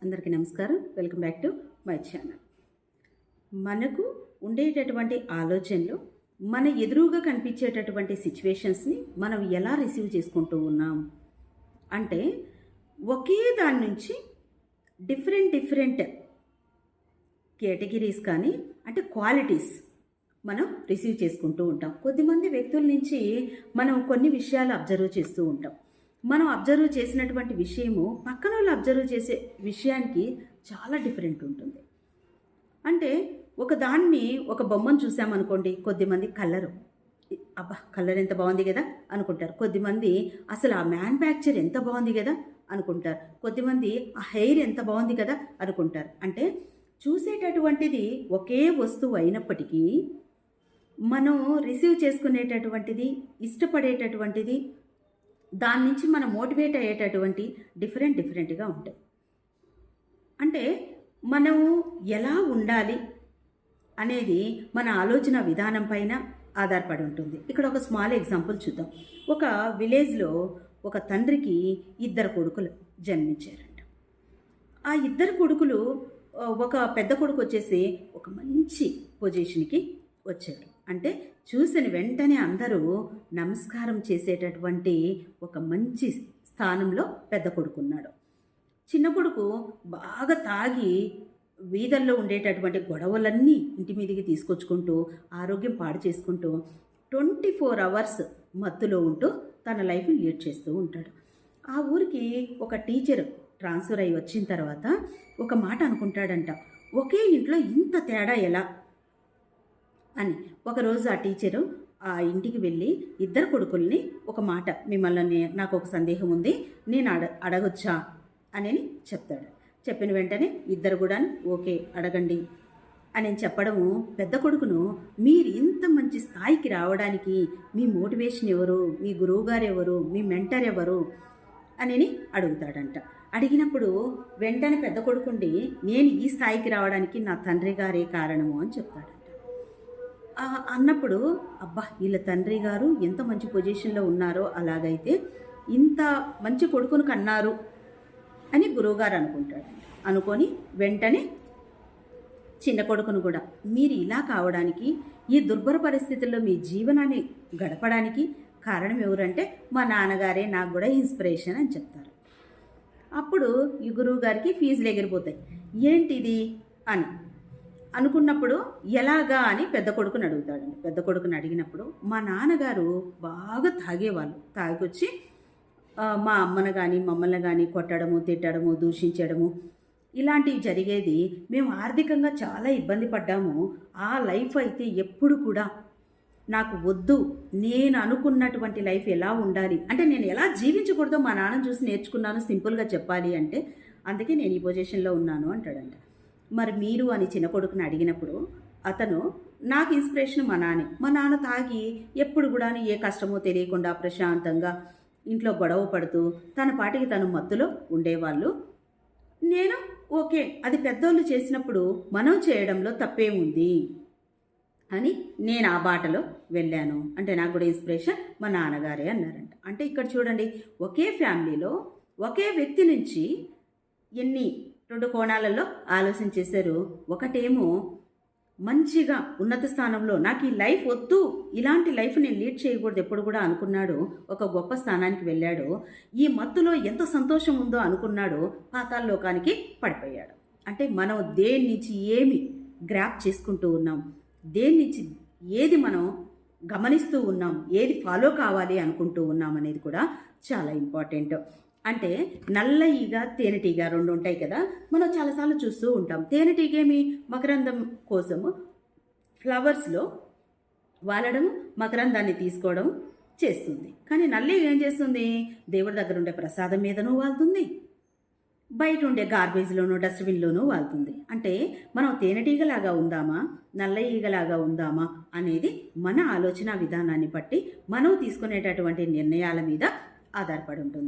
అందరికీ నమస్కారం. Welcome back to my channel. మనకు ఉండేటటువంటి ఆలోచనలు మన ఎదురుగా కనిపించేటటువంటి సిచ్యువేషన్స్ని మనం ఎలా రిసీవ్ చేసుకుంటూ ఉన్నాం అంటే ఒకే దాని నుంచి డిఫరెంట్ కేటగిరీస్ కానీ అంటే క్వాలిటీస్ మనం రిసీవ్ చేసుకుంటూ ఉంటాం. కొద్దిమంది వ్యక్తుల నుంచి మనం కొన్ని విషయాలు అబ్జర్వ్ చేస్తూ ఉంటాం. మనం అబ్జర్వ్ చేసినటువంటి విషయము పక్కన వాళ్ళు అబ్జర్వ్ చేసే విషయానికి చాలా డిఫరెంట్ ఉంటుంది. అంటే ఒక బొమ్మను చూసామనుకోండి, కొద్దిమంది కలరు అబ్బా కలర్ ఎంత బాగుంది కదా అనుకుంటారు. కొద్దిమంది అసలు ఆ మ్యానుఫ్యాక్చర్ ఎంత బాగుంది కదా అనుకుంటారు. కొద్దిమంది ఆ హెయిర్ ఎంత బాగుంది కదా అనుకుంటారు. అంటే చూసేటటువంటిది ఒకే వస్తువు అయినప్పటికీ మనం రిసీవ్ చేసుకునేటటువంటిది, ఇష్టపడేటటువంటిది, దాని నుంచి మనం మోటివేట్ అయ్యేటటువంటి డిఫరెంట్గా ఉంటాయి. అంటే మనం ఎలా ఉండాలి అనేది మన ఆలోచన విధానం పైన ఆధారపడి ఉంటుంది. ఇక్కడ ఒక స్మాల్ ఎగ్జాంపుల్ చూద్దాం. ఒక విలేజ్లో ఒక తండ్రికి 2 కొడుకులు జన్మించారంట. ఆ 2 కొడుకులు ఒక పెద్ద కొడుకు వచ్చేసి ఒక మంచి పొజిషన్కి వచ్చాడు. అంటే చూసిన వెంటనే అందరూ నమస్కారం చేసేటటువంటి ఒక మంచి స్థానంలో పెద్ద కొడుకు ఉన్నాడు. చిన్న కొడుకు బాగా తాగి వీధల్లో ఉండేటటువంటి గొడవలన్నీ ఇంటి మీదకి తీసుకొచ్చుకుంటూ ఆరోగ్యం పాడు చేసుకుంటూ 24 అవర్స్ మత్తులో ఉంటూ తన లైఫ్ని లీడ్ చేస్తూ ఉంటాడు. ఆ ఊరికి ఒక టీచర్ ట్రాన్స్ఫర్ అయ్యి వచ్చిన తర్వాత ఒక మాట అనుకుంటాడంట, ఒకే ఇంట్లో ఇంత తేడా ఎలా అని. ఒకరోజు ఆ టీచరు ఆ ఇంటికి వెళ్ళి 2 కొడుకుల్ని ఒక మాట, మిమ్మల్ని నాకు ఒక సందేహం ఉంది, నేను అడగొచ్చా అని చెప్తాడు. చెప్పిన వెంటనే 2 కూడా ఓకే అడగండి అని చెప్పడము, పెద్ద కొడుకును మీరు ఇంత మంచి స్థాయికి రావడానికి మీ మోటివేషన్ ఎవరు, మీ గురువు గారు ఎవరు, మీ మెంటర్ ఎవరు అని అడుగుతాడంట. అడిగినప్పుడు వెంటనే పెద్ద కొడుకుండి నేను ఈ స్థాయికి రావడానికి నా తండ్రి గారే కారణము అని చెప్తాడంట. అన్నప్పుడు అబ్బా వీళ్ళ తండ్రి గారు ఎంత మంచి పొజిషన్లో ఉన్నారో, అలాగైతే ఇంత మంచి కొడుకును కన్నారు అని గురువుగారు అనుకుంటాడు. అనుకొని వెంటనే చిన్న కొడుకును కూడా మీరు ఇలా కావడానికి, ఈ దుర్భర పరిస్థితుల్లో మీ జీవనాన్ని గడపడానికి కారణం ఎవరంటే మా నాన్నగారే నాకు కూడా ఇన్స్పిరేషన్ అని చెప్తారు. అప్పుడు ఈ గురువు గారికి ఫీజులు ఎగిరిపోతాయి. ఏంటిది అని అనుకున్నప్పుడు ఎలాగా అని పెద్ద కొడుకుని అడుగుతాడండి. పెద్ద కొడుకుని అడిగినప్పుడు మా నాన్నగారు బాగా తాగేవాళ్ళు, తాగొచ్చి మా అమ్మను కానీ మమ్మల్ని కానీ కొట్టడము, తిట్టడము, దూషించడము ఇలాంటివి జరిగేది. మేము ఆర్థికంగా చాలా ఇబ్బంది పడ్డాము. ఆ లైఫ్ అయితే ఎప్పుడు కూడా నాకు వద్దు, నేను అనుకున్నటువంటి లైఫ్ ఎలా ఉండాలి అంటే నేను ఎలా జీవించకూడదో మా నాన్న చూసి నేర్చుకున్నాను, సింపుల్గా చెప్పాలి అంటే, అందుకే నేను ఈ పొజిషన్లో ఉన్నాను అంటాడంట. మరి మీరు అని చిన్న కొడుకుని అడిగినప్పుడు అతను నాకు ఇన్స్పిరేషన్ మా నాన్న తాగి ఎప్పుడు కూడా ఏ కష్టమో తెలియకుండా ప్రశాంతంగా ఇంట్లో గొడవ పడుతూ తన పాటికి తను మత్తులో ఉండేవాళ్ళు. నేను ఓకే అది పెద్దోళ్ళు చేసినప్పుడు మనం చేయడంలో తప్పేముంది అని నేను ఆ బాటలో వెళ్ళాను. అంటే నాకు కూడా ఇన్స్పిరేషన్ మా నాన్నగారే అన్నారంట. అంటే ఇక్కడ చూడండి, ఒకే ఫ్యామిలీలో ఒకే వ్యక్తి నుంచి ఎన్ని 2 కోణాలలో ఆలోచన చేశారు. ఒకటేమో మంచిగా ఉన్నత స్థానంలో నాకు ఈ లైఫ్ వద్దు, ఇలాంటి లైఫ్ నేను లీడ్ చేయకూడదు ఎప్పుడు కూడా అనుకున్నాడు, ఒక గొప్ప స్థానానికి వెళ్ళాడు. ఈ మత్తులో ఎంత సంతోషం ఉందో అనుకున్నాడు, పాతాళలోకానికి పడిపోయాడు. అంటే మనం దేని నుంచి ఏమి గ్రాప్ చేసుకుంటూ ఉన్నాం, దేని నుంచి ఏది మనం గమనిస్తూ ఉన్నాం, ఏది ఫాలో కావాలి అనుకుంటూ ఉన్నాం అనేది కూడా చాలా ఇంపార్టెంట్. అంటే నల్ల ఈగ తేనెటీగ 2 ఉంటాయి కదా, మనం చాలాసార్లు చూస్తూ ఉంటాం. తేనెటీగేమి మకరందం కోసము ఫ్లవర్స్లో వాలడం, మకరందాన్ని తీసుకోవడం చేస్తుంది. కానీ నల్ల ఈగ ఏం చేస్తుంది, దేవుడి దగ్గర ఉండే ప్రసాదం మీదనూ వాళ్తుంది, బయట ఉండే గార్బేజ్లోనూ డస్ట్బిన్లోనూ వాళ్తుంది. అంటే మనం తేనెటీగలాగా ఉందామా, నల్ల ఈగలాగా ఉందామా అనేది మన ఆలోచన విధానాన్ని బట్టి మనం తీసుకునేటటువంటి నిర్ణయాల మీద ఆధారపడి ఉంటుంది.